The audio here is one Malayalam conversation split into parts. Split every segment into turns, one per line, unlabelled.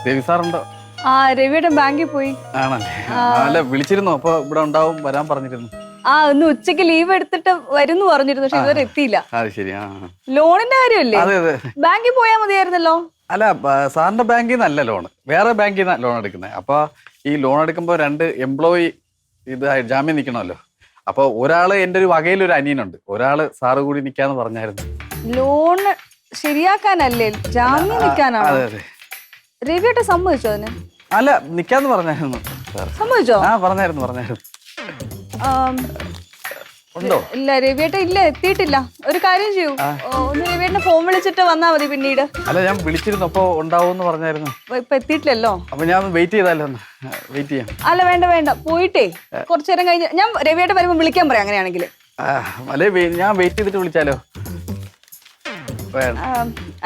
രവി സാറുണ്ടോ?
ആ രവിയുടെ ബാങ്കിൽ പോയി.
ആണല്ലേ? അല്ല വിളിച്ചിരുന്നു, അപ്പൊ ഇവിടെ ഉണ്ടാവും വരാൻ പറഞ്ഞിരുന്നു.
ഇന്ന് ഉച്ചക്ക് ലീവ് എടുത്തിട്ട് വരുന്നു പറഞ്ഞിരുന്നു, പക്ഷെ ഇതുവരെ എത്തിയില്ല.
അത് ശരി.
ലോണിന്റെ കാര്യമല്ലേ?
അതെ അതെ.
ബാങ്കിൽ പോയാൽ മതിയായിരുന്നല്ലോ.
അല്ല, സാറിന്റെ ബാങ്കിൽ നിന്നല്ല ലോണ്, വേറെ ബാങ്കിൽ നിന്നാണ് ലോൺ എടുക്കുന്നത്. അപ്പൊ ഈ ലോൺ എടുക്കുമ്പോൾ 2 എംപ്ലോയി ജാമ്യം നിൽക്കണമല്ലോ. അപ്പൊ ഒരാള് എന്റെ ഒരു വകയിലൊരു അനിയനുണ്ട്, ഒരാള് സാറ് കൂടി നിക്കാന്ന് പറഞ്ഞായിരുന്നു.
ലോൺ ശരിയാക്കാനല്ലേ, ജാമ്യം നിൽക്കാനാണ്?
അതെ അതെ.
രവിയേട്ട സമ്മതിച്ചോ അതിന്?
അല്ല, നിക്കാന്ന് പറഞ്ഞായിരുന്നു.
സമ്മതിച്ചോ?
പറഞ്ഞായിരുന്നു. ഉണ്ടോ?
ഇല്ല രവിയേട്ട ഇല്ല, എത്തിയിട്ടില്ല. ഒരു കാര്യം ചെയ്യൂ, ഒന്ന് രവിയേട്ടനെ ഫോൺ വിളിച്ചിട്ട് വന്നാ മതി പിന്നീട്.
അല്ല, ഞാൻ വിളിച്ചിരുന്നു, അപ്പൊ ഉണ്ടാവും പറഞ്ഞായിരുന്നു.
ഇപ്പൊ എത്തിയിട്ടില്ലല്ലോ.
അപ്പൊ ഞാൻ വെയിറ്റ് ചെയ്താലോ? വെയിറ്റ് ചെയ്യാം.
അല്ല വേണ്ട, പോയിട്ടേ കുറച്ചു നേരം കഴിഞ്ഞ് ഞാൻ രവിയേട്ട വരുമ്പോ വിളിക്കാൻ പറയാം. അങ്ങനെയാണെങ്കിൽ
അല്ലെ ഞാൻ വെയിറ്റ് ചെയ്തിട്ട് വിളിച്ചാലോ?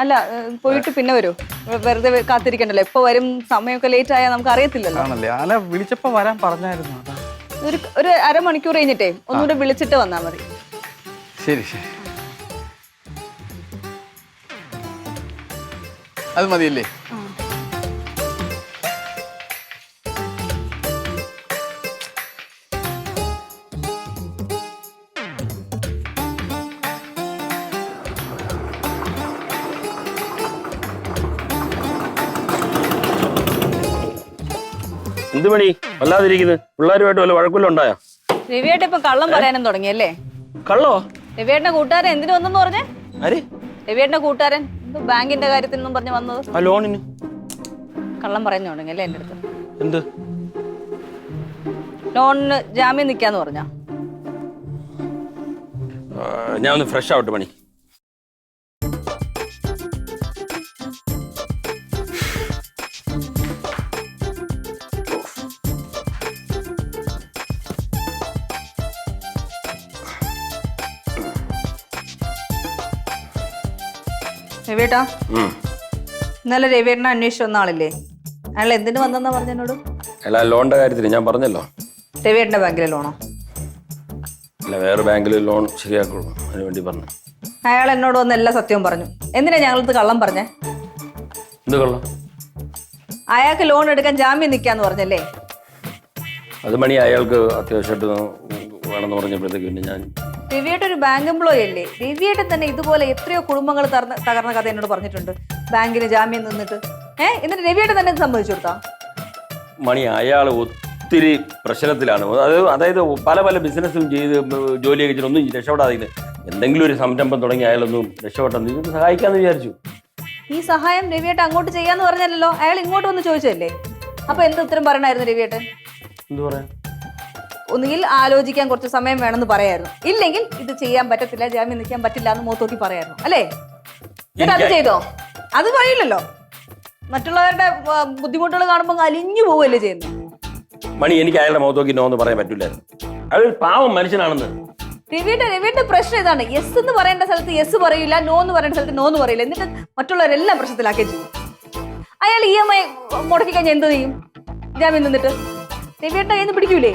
അല്ല, പോയിട്ട് പിന്നെ വരൂ, വെറുതെ കാത്തിരിക്കണ്ടല്ലോ. എപ്പോ വരും, സമയമൊക്കെ ലേറ്റ് ആയാൽ നമുക്ക് അറിയത്തില്ലല്ലോ.
ആണല്ലേ? അല്ല, വിളിച്ചപ്പോ വരാൻ പറഞ്ഞായിരുന്നു.
ഒരു അരമണിക്കൂർ കഴിഞ്ഞിട്ടേ ഒന്നുകൂടെ വിളിച്ചിട്ട് വന്നാ മതി.
ശരി. അത് മതിയല്ലേ?
എന്ത് പണി വല്ലാതിരിക്കുന്നത്? പിള്ളേരുമായിട്ട് വല്ല വഴക്കുള്ള ഉണ്ടായോ?
രവിയേട്ട ഇപ്പൊ കള്ളം പറയാനും തുടങ്ങിയല്ലേ?
കള്ളോ?
രവിയേട്ടന്റെ കൂട്ടുകാരൻ എന്തിനു വന്നെന്ന് പറഞ്ഞേ?
ആര്?
രവിയേട്ടന്റെ കൂട്ടുകാരൻ ബാങ്കിന്റെ കാര്യത്തിനൊന്നും പറഞ്ഞു വന്നത്.
ആ ലോണിന്
കള്ളം പറയാൻ തുടങ്ങിയല്ലേ എന്റെ അടുത്ത്?
എന്ത്
ലോണിന് ജാമ്യം നിക്കാന്ന് പറഞ്ഞ?
ഞാൻ ഒന്ന് ഫ്രഷ് ആവട്ടെ പണി.
രവിയേട്ടാ, ഇന്നലെ രവിയേട്ടനെ അന്വേഷിച്ചു വന്ന ആളില്ലേ, അയാൾ എന്തിനു വന്നെന്നാ പറഞ്ഞോട്?
അല്ല, ലോണിന്റെ കാര്യത്തിന് ഞാൻ പറഞ്ഞല്ലോ.
രവിയേട്ടന്റെ ബാങ്കിലെ ലോണോ?
അല്ല, വേറെ ബാങ്കിൽ ലോൺ ശരിയാക്കുള്ളൂ, അതിന് വേണ്ടി പറഞ്ഞു.
അയാൾ എന്നോട് വന്ന് എല്ലാ സത്യവും പറഞ്ഞു. എന്തിനാ ഞങ്ങളത് കള്ളം പറഞ്ഞേ?
എന്ത് കള്ളം?
അയാൾക്ക് ലോൺ എടുക്കാൻ ജാമ്യം നിൽക്കാന്ന് പറഞ്ഞല്ലേ?
അത് മണി അയാൾക്ക് അത്യാവശ്യമായിട്ട് വേണമെന്ന് പറഞ്ഞപ്പോഴത്തേക്ക് പിന്നെ ഞാൻ.
രവിയേട്ട ഒരു ബാങ്ക് എംപ്ലോയി അല്ലേ? രവിയേട്ടൻ തന്നെ ഇതുപോലെ എത്രയോ കുടുംബങ്ങൾ തകർന്ന കഥ എന്നോട് പറഞ്ഞിട്ടുണ്ട്, ബാങ്കിന് ജാമ്യം നിന്നിട്ട്. എന്നിട്ട് രവിയേട്ടൻ തന്നെ സമ്മതിച്ചു കൊടുത്താ?
മണി അയാൾ ഒത്തിരി പ്രശ്നത്തിലാണ്. അതായത് പല ബിസിനസ്സും ചെയ്ത് ജോലിയൊക്കെ ചെയ്തിട്ട് ഒന്നും രക്ഷപ്പെടാതെ എന്തെങ്കിലും ഒരു സംരംഭം തുടങ്ങി അയാളൊന്നും രക്ഷപ്പെട്ടെന്ന് ഇത് സഹായിക്കാന്ന് വിചാരിച്ചു.
ഈ സഹായം രവിയേട്ടൻ അങ്ങോട്ട് ചെയ്യാന്ന് പറഞ്ഞല്ലോ, അയാൾ ഇങ്ങോട്ട് വന്ന് ചോദിച്ചല്ലേ? അപ്പൊ എന്ത് ഉത്തരം പറയണായിരുന്നു രവിയേട്ടൻ?
എന്ത് പറയാ?
ഒന്നുകിൽ ആലോചിക്കാൻ കുറച്ച് സമയം വേണമെന്ന് പറയായിരുന്നു, ഇല്ലെങ്കിൽ ഇത് ചെയ്യാൻ പറ്റത്തില്ല, ജാമ്യം നിൽക്കാൻ പറ്റില്ല എന്ന് മുഖത്തോക്കി പറയായിരുന്നു അല്ലേ? എന്നിട്ട് അത് ചെയ്തോ? അത് പറയില്ലല്ലോ. മറ്റുള്ളവരുടെ ബുദ്ധിമുട്ടുകൾ കാണുമ്പോൾ അലിഞ്ഞു പോവല്ലേ ചെയ്യുന്നത്?
മണി, എനിക്ക് അയാളുടെ മുഖത്തോക്കി നോ എന്ന് പറയാൻ പറ്റില്ലായിരുന്നു. അയാൾ പാവം മനുഷ്യനാണെന്ന്.
രവിയുടെ പ്രശ്നം ഇതാണ്. യെസ് എന്ന് പറയേണ്ട സ്ഥലത്ത് യെസ് പറയില്ല, നോ എന്ന് പറയേണ്ട സ്ഥലത്ത് നോ എന്ന് പറയില്ല, എന്നിട്ട് മറ്റുള്ളവരെല്ലാം പ്രശ്നത്തിലാക്കുകയും ചെയ്യും. അയാൾ EMI മുടക്കി കഴിഞ്ഞാൽ എന്ത് ചെയ്യും? ജാമ്യം നിന്നിട്ട് രവിയേട്ട കയ്യിൽ നിന്ന് പിടിക്കൂലേ?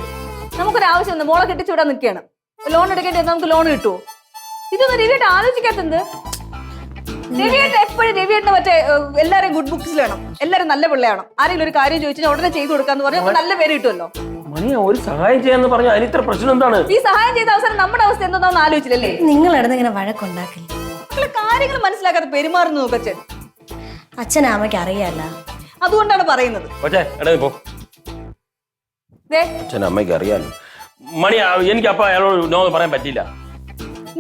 നമുക്കൊരാവശ്യം വന്നു, മോളെ കെട്ടിച്ചുവിടാൻ നിൽക്കുകയാണ്, ലോൺ എടുക്കേണ്ടി വന്നാൽ നമുക്ക് ലോൺ കിട്ടുമോ? ഇതൊന്നും രവിയേട്ട ആലോചിക്കാത്തത്. രവിയേട്ട എപ്പോഴും രവിയേട്ടനെ മറ്റേ എല്ലാവരെയും ഗുഡ് ബുക്സിൽ വേണം, എല്ലാവരും നല്ല പിള്ളയാണ്, ആരെങ്കിലും ഒരു കാര്യം ചോദിച്ചാൽ ഉടനെ ചെയ്തു കൊടുക്കാന്ന് പറഞ്ഞാൽ നല്ല പേര് കിട്ടുമല്ലോ.
മണി, ഒരു സഹായം ചെയ്യാന്ന് പറഞ്ഞു, അതിന് ഇത്ര പ്രശ്നം എന്താണ്? ഈ
സഹായം ചെയ്ത അവസാനം നമ്മുടെ അവസ്ഥ എന്താണെന്ന് ആലോചിച്ചില്ലല്ലേ?
നിങ്ങൾ ഇടന്നിങ്ങനെ വഴക്കുണ്ടാക്കില്ല,
കാര്യങ്ങൾ മനസ്സിലാക്കാതെ പെരുമാറുന്നു നോക്കച്ചൻ.
അച്ഛനമ്മയ്ക്ക് അറിയാല്ല,
അതുകൊണ്ടാണ് പറയുന്നത്.
അമ്മയ്ക്ക് അറിയാലോ മണി. എനിക്ക് അപ്പൊ അയാളോട് നോ പറയാൻ പറ്റില്ല.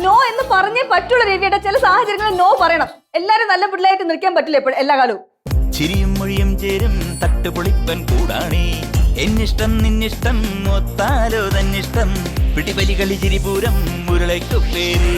നോ എന്ന് പറഞ്ഞേ പറ്റുള്ള രവിയേട്ട. ചില സാഹചര്യങ്ങളിൽ നോ പറയണം. എല്ലാരും നല്ല പിള്ളേരായിട്ട് നിൽക്കാൻ പറ്റില്ല എപ്പോഴും എല്ലാ കാലവും.
ചിരിയും മൊഴിയും ചേരും തട്ടുപൊളിപ്പൻ കൂടാണേ. എന്നിഷ്ടം നിന്നിഷ്ടം ഒത്താലോ തന്നിഷ്ടം പിടിപലി കളി ചിരിപൂരം മുരളയ്ക്കു പേര്.